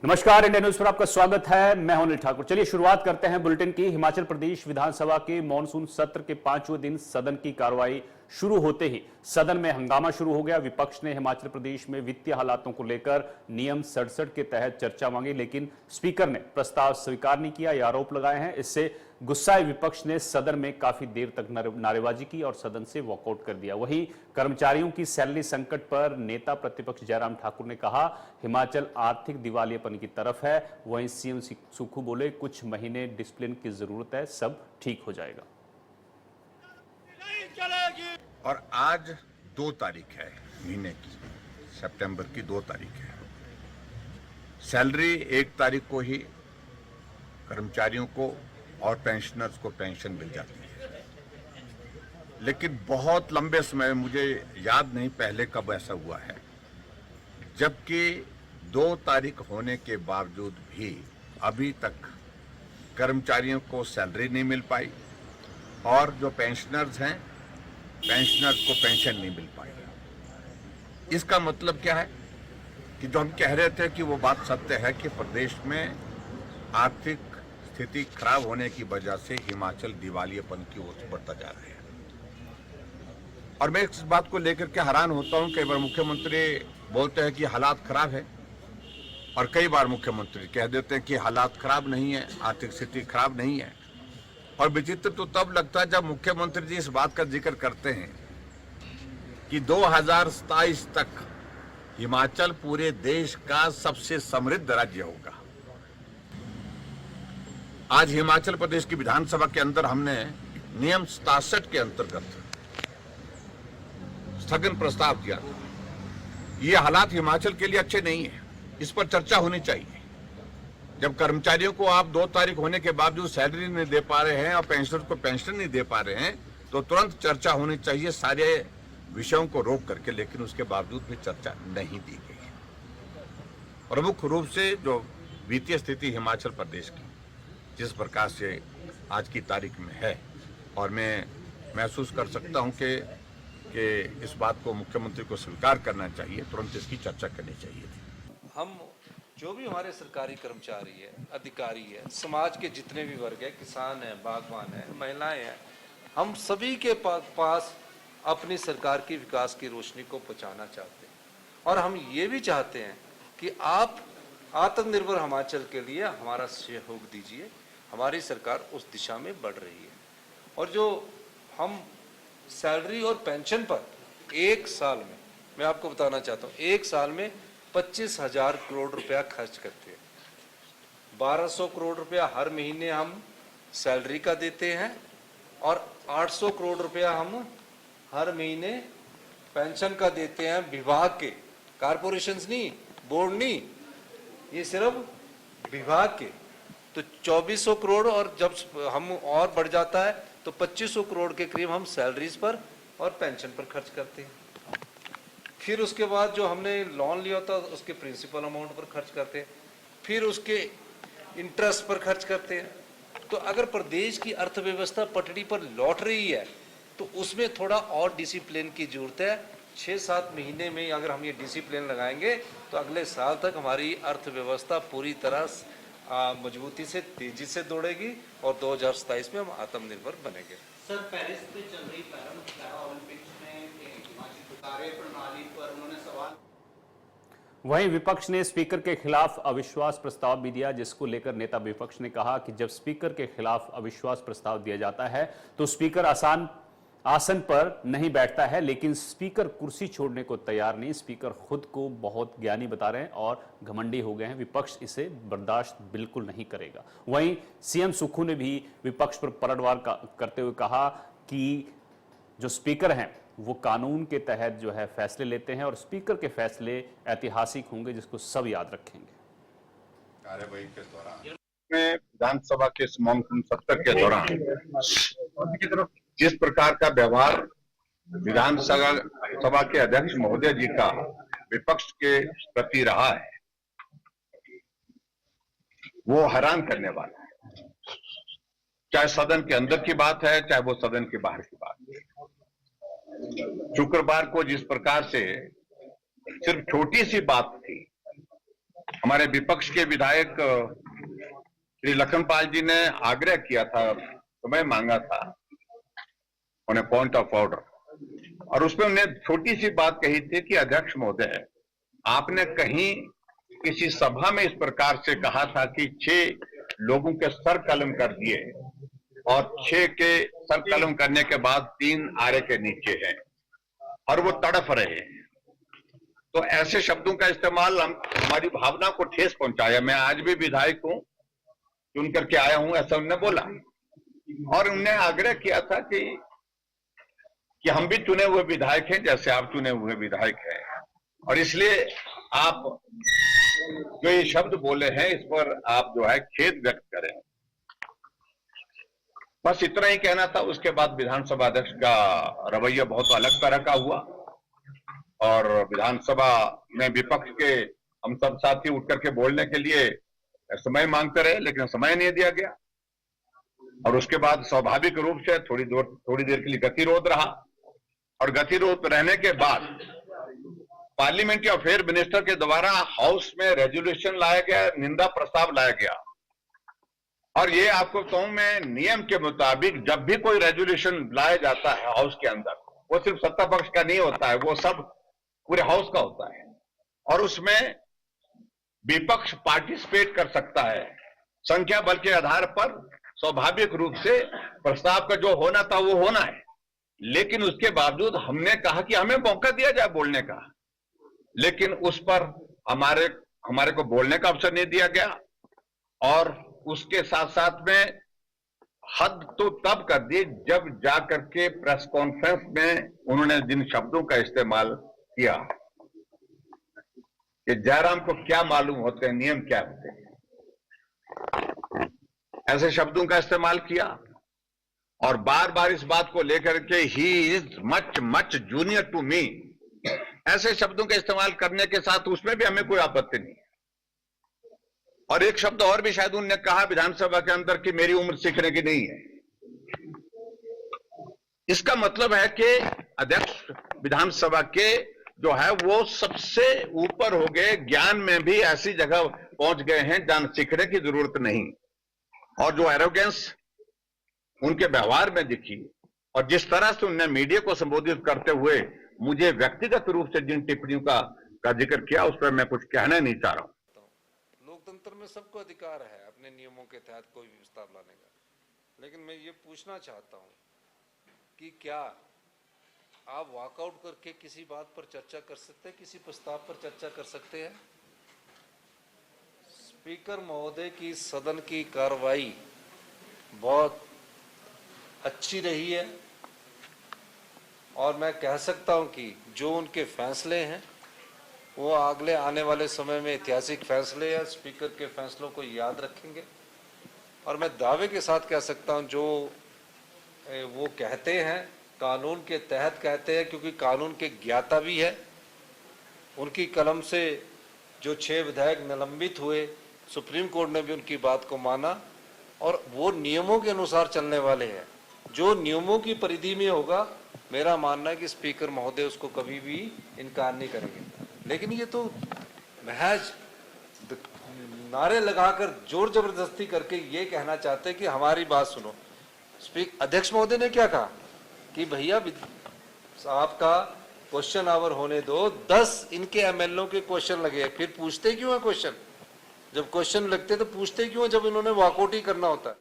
नमस्कार, India news पर आपका स्वागत है। मैं हूं अनिल ठाकुर। चलिए शुरुआत करते हैं बुलेटिन की। हिमाचल प्रदेश विधानसभा के मानसून सत्र के 5वें दिन सदन की कार्रवाई शुरू होते ही सदन में हंगामा शुरू हो गया। विपक्ष ने हिमाचल प्रदेश में वित्तीय हालातों को लेकर नियम 67 के तहत चर्चा मांगी, लेकिन स्पीकर ने प्रस्ताव स्वीकार नहीं किया। ये आरोप लगाए हैं। इससे गुस्साए विपक्ष ने सदन में काफी देर तक नारेबाजी की और सदन से वॉकआउट कर दिया। वहीं कर्मचारियों की सैलरी संकट पर नेता प्रतिपक्ष जयराम ठाकुर ने कहा, हिमाचल आर्थिक दिवालियेपन की तरफ है। वहीं सीएम सुक्खू बोले, कुछ महीने डिसिप्लिन की जरूरत है, सब ठीक हो जाएगा। और आज 2 तारीख है महीने की, सितंबर की 2 तारीख है। सैलरी 1 तारीख को ही कर्मचारियों को और पेंशनर्स को पेंशन मिल जाती है, लेकिन बहुत लंबे समय, मुझे याद नहीं पहले कब ऐसा हुआ है, जबकि 2 तारीख होने के बावजूद भी अभी तक कर्मचारियों को सैलरी नहीं मिल पाई और जो पेंशनर्स हैं, पेंशनर्स को पेंशन नहीं मिल पाई। इसका मतलब क्या है कि जो हम कह रहे थे कि वो बात सत्य है कि प्रदेश में आर्थिक स्थिति खराब होने की वजह से हिमाचल दिवालियेपन की ओर बढ़ता जा रहा है। और मैं इस बात को लेकर के हैरान होता हूं। कई बार मुख्यमंत्री बोलते हैं कि हालात खराब है और कई बार मुख्यमंत्री कह देते हैं कि हालात खराब नहीं है, आर्थिक स्थिति खराब नहीं है। और विचित्र तो तब लगता है जब मुख्यमंत्री जी इस बात का जिक्र करते हैं कि 2027 तक हिमाचल पूरे देश का सबसे समृद्ध राज्य होगा। आज हिमाचल प्रदेश की विधानसभा के अंदर हमने नियम 67 के अंतर्गत स्थगन प्रस्ताव दिया। ये हालात हिमाचल के लिए अच्छे नहीं है, इस पर चर्चा होनी चाहिए। जब कर्मचारियों को आप 2 तारीख होने के बावजूद सैलरी नहीं दे पा रहे हैं और पेंशनर को पेंशन नहीं दे पा रहे हैं, तो तुरंत चर्चा होनी चाहिए सारे विषयों को रोक करके, लेकिन उसके बावजूद भी चर्चा नहीं दी गई है। प्रमुख रूप से जो वित्तीय स्थिति हिमाचल प्रदेश की जिस प्रकार से आज की तारीख में है, और मैं महसूस कर सकता हूं कि इस बात को मुख्यमंत्री को स्वीकार करना चाहिए, तुरंत इसकी चर्चा करनी चाहिए थी। हम जो भी हमारे सरकारी कर्मचारी है, अधिकारी है, समाज के जितने भी वर्ग है, किसान है, बागवान है, महिलाएं हैं, हम सभी के पास अपनी सरकार की विकास की रोशनी को पहुंचाना चाहते हैं। और हम ये भी चाहते हैं कि आप आत्मनिर्भर हिमाचल के लिए हमारा सहयोग दीजिए। हमारी सरकार उस दिशा में बढ़ रही है। और जो हम सैलरी और पेंशन पर 1 साल में, मैं आपको बताना चाहता हूँ, 1 साल में 25,000 करोड़ रुपया खर्च करते हैं। 1200 करोड़ रुपया हर महीने हम सैलरी का देते हैं और 800 करोड़ रुपया हम हर महीने पेंशन का देते हैं। विभाग के, कारपोरेशंस नहीं, बोर्ड नहीं, ये सिर्फ विभाग के। तो 2400 करोड़, और जब हम और बढ़ जाता है तो 2500 करोड़ के करीब हम सैलरीज पर और पेंशन पर खर्च करते हैं। फिर उसके बाद जो हमने लोन लिया होता है उसके प्रिंसिपल अमाउंट पर खर्च करते हैं, फिर उसके इंटरेस्ट पर खर्च करते हैं। तो अगर प्रदेश की अर्थव्यवस्था पटड़ी पर लौट रही है तो उसमें थोड़ा और डिसिप्लिन की जरूरत है। 6-7 महीने में अगर हम ये डिसिप्लिन लगाएंगे तो अगले साल तक हमारी अर्थव्यवस्था पूरी तरह मजबूती से, तेजी से दौड़ेगी और 2027 में हम आत्मनिर्भर बनेंगे। सर, पेरिस में चल रही पैरा ओलंपिक्स में हिमाचल कार्य प्रणाली पर उन्होंने सवाल। वहीं विपक्ष ने स्पीकर के खिलाफ अविश्वास प्रस्ताव भी दिया, जिसको लेकर नेता विपक्ष ने कहा कि जब स्पीकर के खिलाफ अविश्वास प्रस्ताव दिया जाता है तो स्पीकर आसन पर नहीं बैठता है, लेकिन स्पीकर कुर्सी छोड़ने को तैयार नहीं। स्पीकर खुद को बहुत ज्ञानी बता रहे हैं और घमंडी हो गए हैं। विपक्ष इसे बर्दाश्त बिल्कुल नहीं करेगा। वहीं सीएम सुक्खू ने भी विपक्ष पर पलटवार करते हुए कहा कि जो स्पीकर हैं वो कानून के तहत जो है फैसले लेते हैं और स्पीकर के फैसले ऐतिहासिक होंगे, जिसको सब याद रखेंगे। कार्यवाही के दौरान में विधानसभा के मानसून सत्र के दौरान जिस प्रकार का व्यवहार विधानसभा के अध्यक्ष महोदय जी का विपक्ष के प्रति रहा है, वो हैरान करने वाला है। चाहे सदन के अंदर की बात है, चाहे वो सदन के बाहर की बात है। शुक्रवार को जिस प्रकार से सिर्फ छोटी सी बात थी हमारे विपक्ष के विधायक श्री लखनपाल जी ने आग्रह किया था, समय मांगा था, उन्हें पॉइंट ऑफ ऑर्डर, और उसमें उन्हें छोटी सी बात कही थी कि अध्यक्ष महोदय, आपने कहीं किसी सभा में इस प्रकार से कहा था कि 6 लोगों के सर कलम कर दिए और 6 के सर कलम करने के बाद 3 आरे के नीचे हैं और वो तड़फ रहे हैं। तो ऐसे शब्दों का इस्तेमाल हमारी भावना को ठेस पहुंचाया। मैं आज भी विधायक हूं, चुन करके आया हूं, ऐसा उन्होंने बोला, और उन्होंने आग्रह किया था कि हम भी चुने हुए विधायक हैं जैसे आप चुने हुए विधायक हैं, और इसलिए आप जो ये शब्द बोले हैं इस पर आप जो है खेद व्यक्त करें। बस इतना ही कहना था। उसके बाद विधानसभा अध्यक्ष का रवैया बहुत अलग तरह का हुआ और विधानसभा में विपक्ष के हम सब साथी उठ करके बोलने के लिए समय मांगते रहे, लेकिन समय नहीं दिया गया, और उसके बाद स्वाभाविक रूप से थोड़ी देर के लिए गतिरोध रहा, और गतिरोध रहने के बाद पार्लियामेंट्री अफेयर मिनिस्टर के द्वारा हाउस में रेजोल्यूशन लाया गया, निंदा प्रस्ताव लाया गया। और ये आपको कहूं मैं, नियम के मुताबिक जब भी कोई रेजोल्यूशन लाया जाता है हाउस के अंदर, वो सिर्फ सत्ता पक्ष का नहीं होता है, वो सब पूरे हाउस का होता है, और उसमें विपक्ष पार्टिसिपेट कर सकता है संख्या बल के आधार पर। स्वाभाविक रूप से प्रस्ताव का जो होना था वो होना है, लेकिन उसके बावजूद हमने कहा कि हमें मौका दिया जाए बोलने का, लेकिन उस पर हमारे को बोलने का अवसर नहीं दिया गया। और उसके साथ साथ में हद तो तब कर दी जब जाकर के प्रेस कॉन्फ्रेंस में उन्होंने जिन शब्दों का इस्तेमाल किया कि जयराम को क्या मालूम होते हैं नियम क्या होते हैं, ऐसे शब्दों का इस्तेमाल किया, और बार बार इस बात को लेकर के ही is much junior to me, ऐसे शब्दों का इस्तेमाल करने के साथ उसमें भी हमें कोई आपत्ति नहीं है। और एक शब्द और भी शायद उन्होंने कहा विधानसभा के अंदर कि मेरी उम्र सीखने की नहीं है। इसका मतलब है कि अध्यक्ष विधानसभा के जो है वो सबसे ऊपर हो गए, ज्ञान में भी ऐसी जगह पहुंच गए हैं जहां सीखने की जरूरत नहीं। और जो एरोगेंस उनके व्यवहार में दिखी और जिस तरह से उन्होंने मीडिया को संबोधित करते हुए मुझे व्यक्तिगत रूप से जिन टिप्पणियों का जिक्र किया, उस पर मैं कुछ कहना नहीं चाह रहा हूं। लोकतंत्र में सबको अधिकार है अपने नियमों के तहत कोई भी प्रस्ताव लाने का, लेकिन मैं ये पूछना चाहता हूं कि क्या आप वॉकआउट करके किसी बात पर चर्चा कर सकते हैं, किसी प्रस्ताव पर चर्चा कर सकते हैं? स्पीकर महोदय की सदन की कार्रवाई बहुत अच्छी रही है, और मैं कह सकता हूं कि जो उनके फैसले हैं वो अगले आने वाले समय में ऐतिहासिक फैसले हैं, स्पीकर के फैसलों को याद रखेंगे। और मैं दावे के साथ कह सकता हूं जो वो कहते हैं कानून के तहत कहते हैं, क्योंकि कानून के ज्ञाता भी है। उनकी कलम से जो 6 विधायक निलंबित हुए, सुप्रीम कोर्ट ने भी उनकी बात को माना, और वो नियमों के अनुसार चलने वाले हैं। जो नियमों की परिधि में होगा, मेरा मानना है कि स्पीकर महोदय उसको कभी भी इनकार नहीं करेंगे। लेकिन ये तो महज नारे लगाकर जोर जबरदस्ती करके ये कहना चाहते हैं कि हमारी बात सुनो। अध्यक्ष महोदय ने क्या कहा कि भैया आपका क्वेश्चन आवर होने दो, 10 इनके एमएलओ के क्वेश्चन लगे, फिर पूछते क्यों है क्वेश्चन? जब क्वेश्चन लगते तो पूछते क्यों जब इन्होंने वॉकआउट ही करना होता है?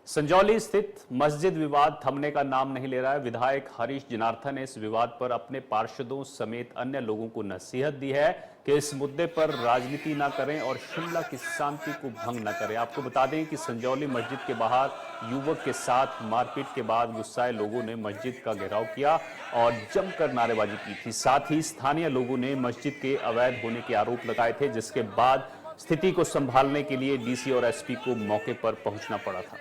संजौली स्थित मस्जिद विवाद थमने का नाम नहीं ले रहा है। विधायक हरीश जनार्दन ने इस विवाद पर अपने पार्षदों समेत अन्य लोगों को नसीहत दी है कि इस मुद्दे पर राजनीति ना करें और शिमला की शांति को भंग ना करें। आपको बता दें कि संजौली मस्जिद के बाहर युवक के साथ मारपीट के बाद गुस्साए लोगों ने मस्जिद का घेराव किया और जमकर नारेबाजी की थी। साथ ही स्थानीय लोगों ने मस्जिद के अवैध होने के आरोप लगाए थे, जिसके बाद स्थिति को संभालने के लिए डीसी और एसपी को मौके पर पहुंचना पड़ा था।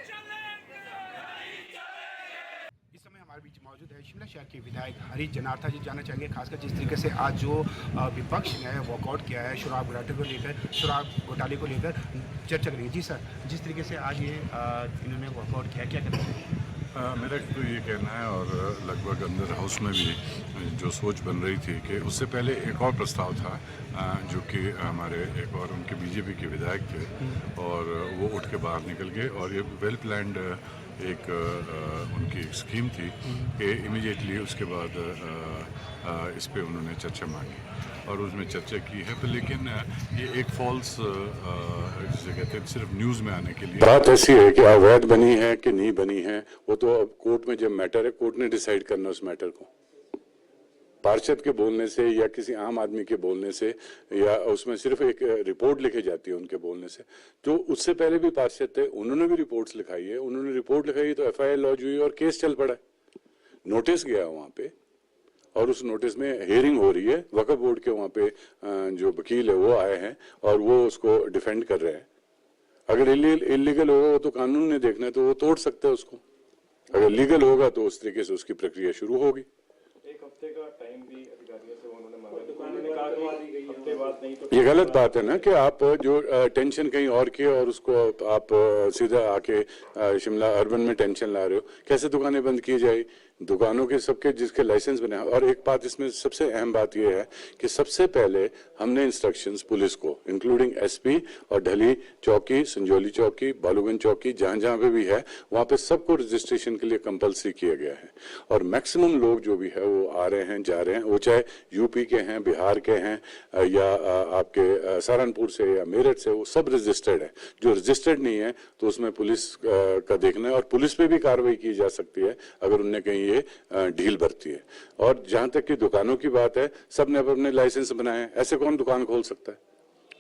शिमला शहर के विधायक हरीश जनार्दन जी जानना चाहेंगे खासकर जिस तरीके से आज जो विपक्ष ने वॉकआउट किया है शराब घोटाले को लेकर चर्चा करेंगे। जी सर, जिस तरीके से आज ये इन्होंने वॉकआउट किया, क्या कहते हैं? मेरा तो ये कहना है और लगभग अंदर हाउस में भी जो सोच बन रही थी कि उससे पहले एक और प्रस्ताव था जो कि हमारे एक और उनके बीजेपी के विधायक थे और वो उठ के बाहर निकल गए और ये वेल प्लान्ड एक उनकी एक स्कीम थी कि इमीडिएटली उसके बाद इस पे उन्होंने चर्चा मांगी और उसमें चर्चा की है पर लेकिन ये एक फॉल्स जिसे कहते हैं सिर्फ न्यूज़ में आने के लिए बात ऐसी है कि अवैध बनी है कि नहीं बनी है वो तो अब कोर्ट में जब मैटर है कोर्ट ने डिसाइड करना उस मैटर को। पार्षद के बोलने से या किसी आम आदमी के बोलने से या उसमें सिर्फ एक रिपोर्ट लिखी जाती है उनके बोलने से। जो उससे पहले भी पार्षद थे उन्होंने भी रिपोर्ट्स लिखाई है, उन्होंने रिपोर्ट लिखाई तो एफआईआर लॉन्च हुई और केस चल पड़ा है, नोटिस गया वहां पे और उस नोटिस में हियरिंग हो रही है। वक्फ बोर्ड के वहां पे जो वकील है वो आए हैं और वो उसको डिफेंड कर रहे हैं। अगर इलीगल होगा वो तो कानून ने देखना है तो वो तोड़ सकते हैं उसको, अगर लीगल होगा तो उस तरीके से उसकी प्रक्रिया शुरू होगी। एक हफ्ते का टाइम भी अधिकारियों से उन्होंने मांगा, तो उन्होंने कहा कि हफ्ते बाद नहीं तो ये गलत बात है ना कि आप जो टेंशन कहीं और की और उसको आप सीधा आके शिमला अर्बन में टेंशन ला रहे हो। कैसे दुकानें बंद की जाए, दुकानों के सबके जिसके लाइसेंस बने। और एक बात इसमें सबसे अहम बात यह है कि सबसे पहले हमने इंस्ट्रक्शंस पुलिस को इंक्लूडिंग एसपी और ढली चौकी, संजौली चौकी, बालूगंज चौकी, जहां जहां पे भी है वहां पे सबको रजिस्ट्रेशन के लिए कंपलसरी किया गया है और मैक्सिमम लोग जो भी है वो आ रहे हैं जा रहे हैं, वो चाहे यूपी के हैं, बिहार के हैं या आपके सहारनपुर से या मेरठ से, वो सब रजिस्टर्ड है। जो रजिस्टर्ड नहीं है तो उसमें पुलिस का देखना है और पुलिस पे भी कार्रवाई की जा सकती है अगर उनने कहीं ये ढील बरती है। और जहां तक कि दुकानों की बात है, सबने अपने लाइसेंस बनाए हैं, ऐसे कौन दुकान खोल सकता है?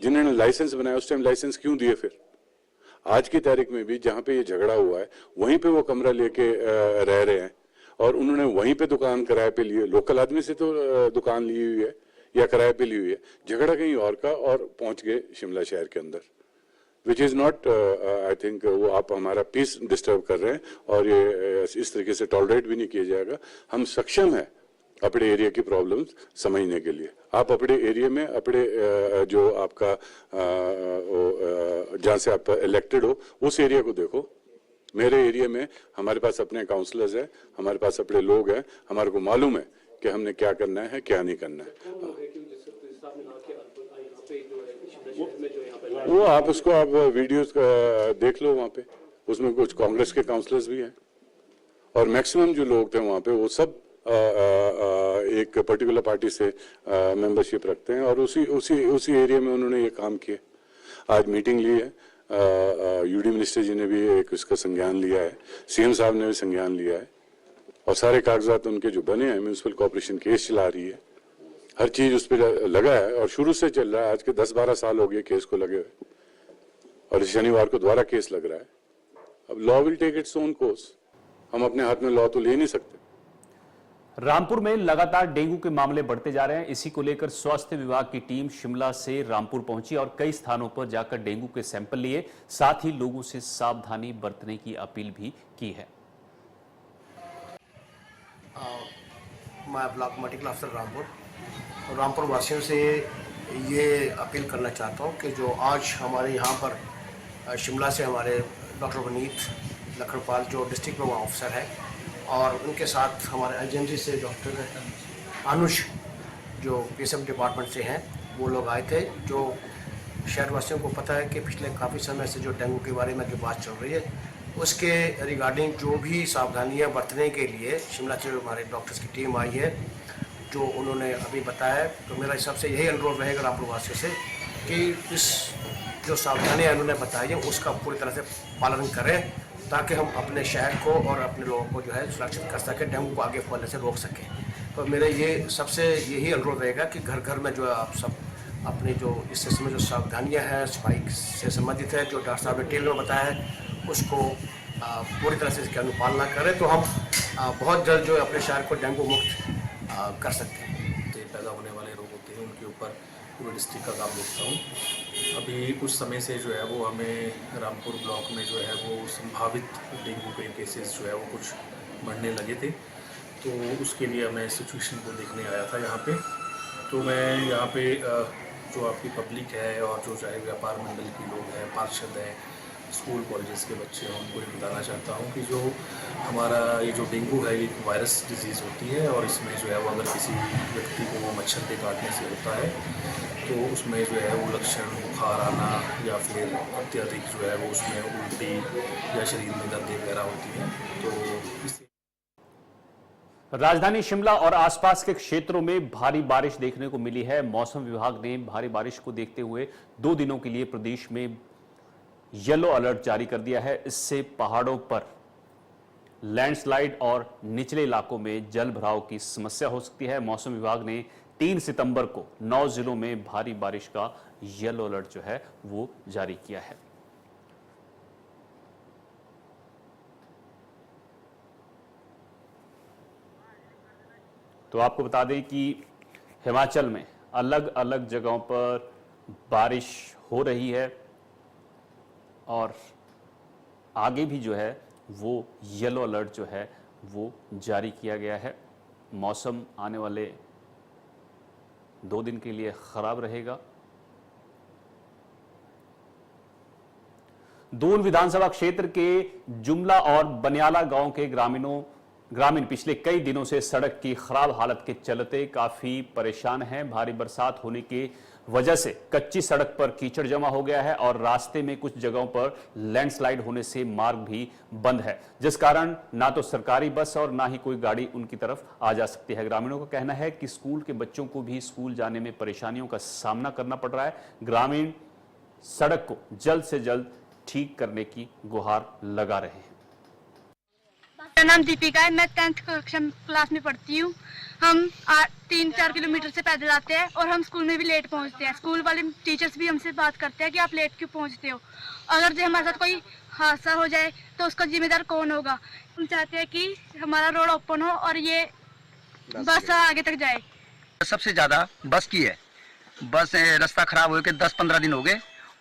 जिन्होंने लाइसेंस बनाया उस टाइम लाइसेंस क्यों दिए? फिर आज की तारीख में भी जहां पे ये झगड़ा हुआ है वहीं पे वो कमरा लेके रह रहे हैं और उन्होंने वहीं पे दुकान किराए पे लिए। लोकल आदमी से तो दुकान ली हुई है या किराए पे ली हुई है, झगड़ा कहीं और का और पहुंच गए शिमला शहर के अंदर, which is not I think वो आप हमारा पीस डिस्टर्ब कर रहे हैं और ये इस तरीके से टॉलरेट भी नहीं किया जाएगा। हम सक्षम है अपने एरिया की प्रॉब्लम्स समझने के लिए। आप अपने एरिया में अपने जो आपका जहां से आप इलेक्टेड हो उस एरिया को देखो। मेरे एरिया में हमारे पास अपने काउंसलर्स हैं, हमारे पास अपने लोग हैं, हमारे को मालूम है कि हमने क्या करना है क्या नहीं करना है। वो आप उसको आप वीडियोस देख लो, वहां पे उसमें कुछ कांग्रेस के काउंसलर्स भी हैं और मैक्सिमम जो लोग थे वहां पे वो सब एक पर्टिकुलर पार्टी से मेंबरशिप रखते हैं और उसी एरिया में उन्होंने ये काम किया। आज मीटिंग ली है, यूडी मिनिस्टर जी ने भी एक इसका संज्ञान लिया है, सीएम साहब ने भी संज्ञान लिया है और सारे कागजात उनके जो बने हैं, म्यूनिसिपल कॉर्पोरेशन केस चला रही है, हर चीज उस पर लगा है और शुरू से चल रहा है। आज के 10-12 साल हो गए केस को लगे हुए और इस शनिवार को दोबारा केस लग रहा है। अब law will take its own course, हम अपने हाथ में लॉ तो ले नहीं सकते। रामपुर में लगातार डेंगू के मामले बढ़ते जा रहे हैं। इसी को लेकर स्वास्थ्य विभाग की टीम शिमला से रामपुर पहुंची और कई स्थानों पर जाकर डेंगू के सैंपल लिए, साथ ही लोगों से सावधानी बरतने की अपील भी की है। मैं ब्लॉक मेडिकल अफसर रामपुर वासियों से ये अपील करना चाहता हूँ कि जो आज हमारे यहाँ पर शिमला से हमारे डॉक्टर वनीत लखनपाल जो डिस्ट्रिक्ट में ऑफिसर है और उनके साथ हमारे एजेंसी से डॉक्टर अनुज जो पीएसएफ डिपार्टमेंट से हैं, वो लोग आए थे। जो शहरवासियों को पता है कि पिछले काफ़ी समय से जो डेंगू के बारे में जो बात चल रही है उसके रिगार्डिंग जो भी सावधानियां बरतने के लिए शिमला से हमारे डॉक्टर्स की टीम आई है, जो उन्होंने अभी बताया। तो मेरा हिसाब से यही अनुरोध रहेगा रामपुर वासियों से कि इस जो सावधानियां उन्होंने बताई है उसका पूरी तरह से पालन करें ताकि हम अपने शहर को और अपने लोगों को जो है सुरक्षित कर सकें, डेंगू को आगे फैलने से रोक सकें। तो मेरे ये सबसे यही अनुरोध रहेगा कि घर घर में जो आप सब अपनी जो इस सिलसिले में जो सावधानियाँ हैं सफाई से संबंधित है, जो डॉक्टर साहब ने टेल में बताया है उसको पूरी तरह से इसकी अनुपालना करें तो हम बहुत जल्द जो है अपने शहर को डेंगू मुक्त कर सकते हैं। पैदा होने वाले रोग होते हैं उनके ऊपर पूरे डिस्ट्रिक्ट का काम देखता हूँ। अभी कुछ समय से जो है वो हमें रामपुर ब्लॉक में जो है वो संभावित डेंगू के केसेस जो है वो कुछ बढ़ने लगे थे, तो उसके लिए मैं सिचुएशन को देखने आया था यहाँ पे। तो मैं यहाँ पे जो आपकी पब्लिक है और जो चाहे व्यापार मंडल के लोग हैं, पार्षद हैं, स्कूल कॉलेजेस के बच्चे हैं उनको ये बताना चाहता हूँ कि जो हमारा ये जो डेंगू है ये एक वायरस डिजीज़ होती है और इसमें जो है वो अगर किसी व्यक्ति को मच्छर के काटने से होता है तो उसमें जो है वो लक्षण बुखार आना या फिर अत्यधिक जो है वो उसमें उल्टी या शरीर में दर्द वगैरह होती है। तो इससे राजधानी शिमला और आसपास के क्षेत्रों में भारी बारिश देखने को मिली है। मौसम विभाग ने भारी बारिश को देखते हुए 2 दिनों के लिए प्रदेश में येलो अलर्ट जारी कर दिया है। इससे पहाड़ों पर लैंडस्लाइड और निचले इलाकों में जल भराव की समस्या हो सकती है। मौसम विभाग ने 3 सितंबर को 9 जिलों में भारी बारिश का येलो अलर्ट जो है वो जारी किया है। तो आपको बता दें कि हिमाचल में अलग अलग जगहों पर बारिश हो रही है और आगे भी जो है वो येलो अलर्ट जो है वो जारी किया गया है। मौसम आने वाले 2 दिन के लिए खराब रहेगा। दून विधानसभा क्षेत्र के जुमला और बनियाला गांव के ग्रामीण पिछले कई दिनों से सड़क की खराब हालत के चलते काफी परेशान हैं। भारी बरसात होने की वजह से कच्ची सड़क पर कीचड़ जमा हो गया है और रास्ते में कुछ जगहों पर लैंडस्लाइड होने से मार्ग भी बंद है, जिस कारण ना तो सरकारी बस और ना ही कोई गाड़ी उनकी तरफ आ जा सकती है। ग्रामीणों का कहना है कि स्कूल के बच्चों को भी स्कूल जाने में परेशानियों का सामना करना पड़ रहा है। ग्रामीण सड़क को जल्द से जल्द ठीक करने की गुहार लगा रहे हैं। मेरा नाम दीपिका है, मैं 10th क्लास में पढ़ती हूँ। हम 3-4 किलोमीटर से पैदल आते हैं और हम स्कूल में भी लेट पहुँचते हैं। स्कूल वाले टीचर्स भी हमसे बात करते हैं कि आप लेट क्यों पहुँचते हो। अगर जो हमारे साथ कोई हादसा हो जाए तो उसका जिम्मेदार कौन होगा। हम चाहते हैं कि हमारा रोड ओपन हो और ये बस आगे तक जाए। सबसे ज़्यादा बस की है। बस रास्ता खराब हो के 10-15 दिन हो गए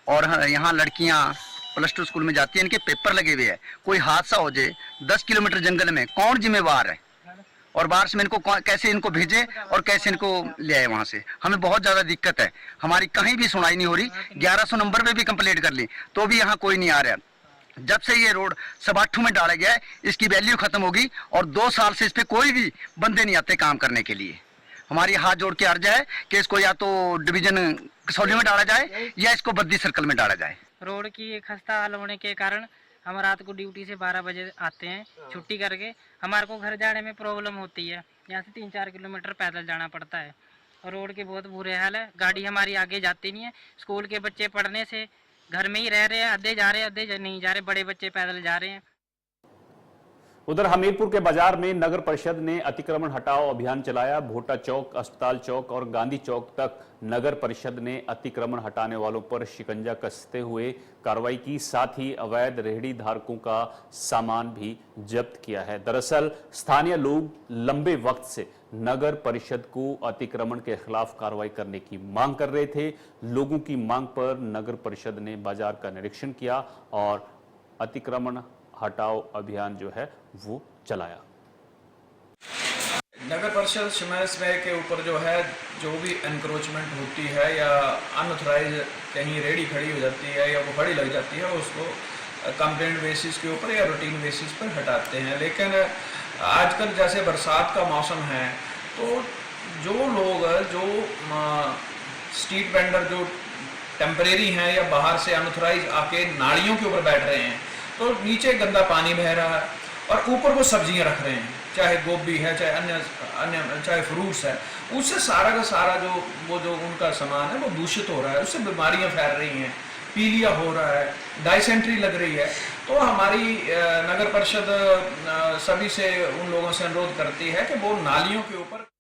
और यहाँ लड़कियाँ +2 स्कूल में जाती है, इनके पेपर लगे हुए हैं। कोई हादसा हो जाए 10 किलोमीटर जंगल में, कौन जिम्मेवार है। और बारिश में इनको कैसे इनको भेजे और कैसे इनको ले आए वहाँ से। हमें बहुत ज़्यादा दिक्कत है, हमारी कहीं भी सुनाई नहीं हो रही। 1100 नंबर पे भी कंप्लेंट कर ली तो भी यहाँ कोई नहीं आ रहा। जब से ये रोड सबाठू में डाला गया है इसकी वैल्यू खत्म होगी और 2 साल से इस पर कोई भी बंदे नहीं आते काम करने के लिए। हमारी हाथ जोड़ के अर्ज है कि इसको या तो डिवीजन कसौली में डाला जाए या इसको बद्दी सर्कल में डाला जाए। रोड की खस्ता हाल होने के कारण हम रात को ड्यूटी से 12 बजे आते हैं छुट्टी करके। हमारे को घर जाने में प्रॉब्लम होती है, यहाँ से 3-4 किलोमीटर पैदल जाना पड़ता है और रोड के बहुत बुरे हाल है। गाड़ी हमारी आगे जाती नहीं है। स्कूल के बच्चे पढ़ने से घर में ही रह रहे हैं, आधे जा रहे हैं आधे नहीं जा रहे। बड़े बच्चे पैदल जा रहे हैं। उधर हमीरपुर के बाजार में नगर परिषद ने अतिक्रमण हटाओ अभियान चलाया। भोटा चौक, अस्पताल चौक और गांधी चौक तक नगर परिषद ने अतिक्रमण हटाने वालों पर शिकंजा कसते हुए कार्रवाई की। साथ ही अवैध रेहड़ी धारकों का सामान भी जब्त किया है। दरअसल स्थानीय लोग लंबे वक्त से नगर परिषद को अतिक्रमण के खिलाफ कार्रवाई करने की मांग कर रहे थे। लोगों की मांग पर नगर परिषद ने बाजार का निरीक्षण किया और अतिक्रमण हटाओ अभियान जो है वो चलाया। नगर परिषद शिमला के ऊपर जो है जो भी एनक्रोचमेंट होती है या अनऑथराइज कहीं रेडी खड़ी हो जाती है या वो खड़ी लग जाती है उसको कंप्लेंट बेसिस के ऊपर या रूटीन बेसिस पर हटाते हैं। लेकिन आजकल जैसे बरसात का मौसम है तो जो लोग जो स्ट्रीट वेंडर जो टेम्परेरी हैं या बाहर से अनऑथराइज आके नालियों के ऊपर बैठ रहे हैं तो नीचे गंदा पानी बह रहा है और ऊपर वो सब्जियां रख रहे हैं, चाहे गोभी है चाहे अन्य चाहे फ्रूट्स है। उससे सारा का सारा जो उनका सामान है वो दूषित हो रहा है, उससे बीमारियां फैल रही हैं, पीलिया हो रहा है, डायसेंट्री लग रही है। तो हमारी नगर परिषद सभी से उन लोगों से अनुरोध करती है कि वो नालियों के ऊपर।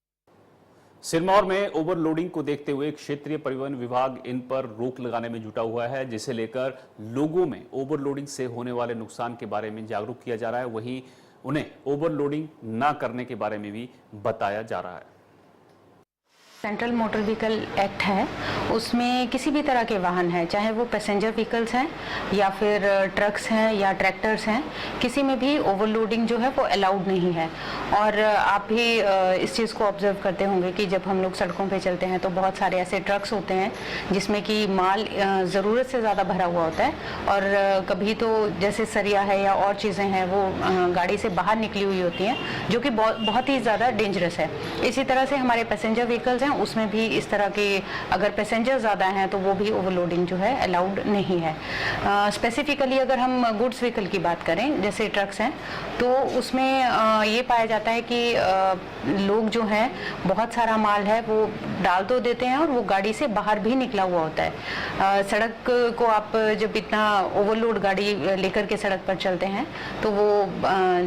सिरमौर में ओवरलोडिंग को देखते हुए क्षेत्रीय परिवहन विभाग इन पर रोक लगाने में जुटा हुआ है, जिसे लेकर लोगों में ओवरलोडिंग से होने वाले नुकसान के बारे में जागरूक किया जा रहा है। वहीं उन्हें ओवरलोडिंग ना करने के बारे में भी बताया जा रहा है। सेंट्रल मोटर व्हीकल एक्ट है, उसमें किसी भी तरह के वाहन हैं, चाहे वो पैसेंजर व्हीकल्स हैं या फिर ट्रक्स हैं या ट्रैक्टर्स हैं, किसी में भी ओवरलोडिंग जो है वो अलाउड नहीं है। और आप भी इस चीज़ को ऑब्जर्व करते होंगे कि जब हम लोग सड़कों पे चलते हैं तो बहुत सारे ऐसे ट्रक्स होते हैं जिसमें कि माल ज़रूरत से ज़्यादा भरा हुआ होता है, और कभी तो जैसे सरिया है या और चीज़ें हैं वो गाड़ी से बाहर निकली हुई होती हैं, जो कि बहुत ही ज़्यादा डेंजरस है। इसी तरह से हमारे पैसेंजर व्हीकल्स हैं, उसमें भी इस तरह के अगर पैसेंजर ज़्यादा हैं तो वो भी ओवरलोडिंग जो है अलाउड नहीं है। स्पेसिफिकली अगर हम गुड्स व्हीकल की बात करें, जैसे ट्रक्स हैं, तो उसमें ये पाया जाता है कि लोग जो हैं बहुत सारा माल है वो डाल तो देते हैं और वो गाड़ी से बाहर भी निकला हुआ होता है। सड़क को आप जब इतना ओवरलोड गाड़ी लेकर के सड़क पर चलते हैं तो वो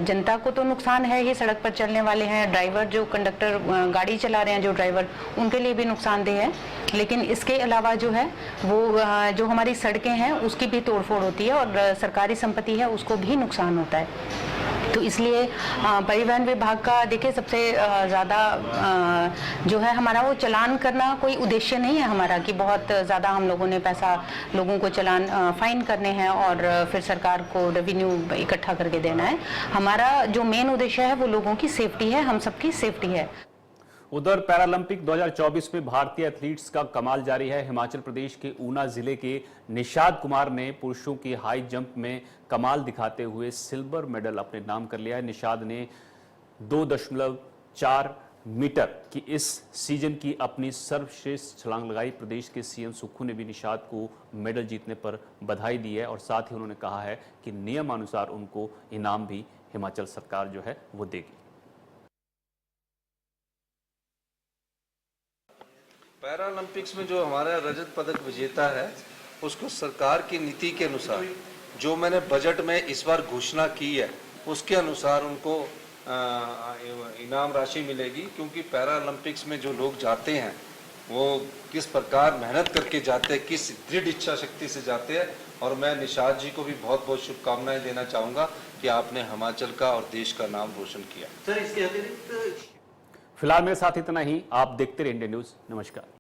जनता को तो नुकसान है ही, सड़क पर चलने वाले हैं, ड्राइवर जो कंडक्टर गाड़ी चला रहे हैं जो ड्राइवर, उनके लिए भी नुकसानदेह है। लेकिन इसके अलावा जो है वो जो हमारी सड़कें हैं उसकी भी तोड़फोड़ होती है और सरकारी संपत्ति है उसको भी नुकसान होता है। तो इसलिए परिवहन विभाग का देखिए सबसे ज़्यादा जो है हमारा वो चालान करना कोई उद्देश्य नहीं है हमारा कि बहुत ज़्यादा हम लोगों ने पैसा लोगों को चालान फाइन करने हैं और फिर सरकार को रेवेन्यू इकट्ठा करके देना है। हमारा जो मेन उद्देश्य है वो लोगों की सेफ्टी है, हम सबकी सेफ्टी है। उधर पैरालंपिक 2024 में भारतीय एथलीट्स का कमाल जारी है। हिमाचल प्रदेश के ऊना जिले के निषाद कुमार ने पुरुषों की हाई जंप में कमाल दिखाते हुए सिल्वर मेडल अपने नाम कर लिया है। निषाद ने 2.4 मीटर की इस सीजन की अपनी सर्वश्रेष्ठ छलांग लगाई। प्रदेश के सीएम सुक्खू ने भी निषाद को मेडल जीतने पर बधाई दी है और साथ ही उन्होंने कहा है कि नियमानुसार उनको इनाम भी हिमाचल सरकार जो है वो देगी। पैरालंपिक्स में जो हमारा रजत पदक विजेता है उसको सरकार की नीति के अनुसार जो मैंने बजट में इस बार घोषणा की है उसके अनुसार उनको इनाम राशि मिलेगी, क्योंकि पैरालंपिक्स में जो लोग जाते हैं वो किस प्रकार मेहनत करके जाते हैं, किस दृढ़ इच्छा शक्ति से जाते हैं। और मैं निषाद जी को भी बहुत बहुत शुभकामनाएं देना चाहूँगा कि आपने हिमाचल का और देश का नाम रोशन किया। फिलहाल मेरे साथ इतना ही। आप देखते रहिए इंडिया न्यूज़। नमस्कार।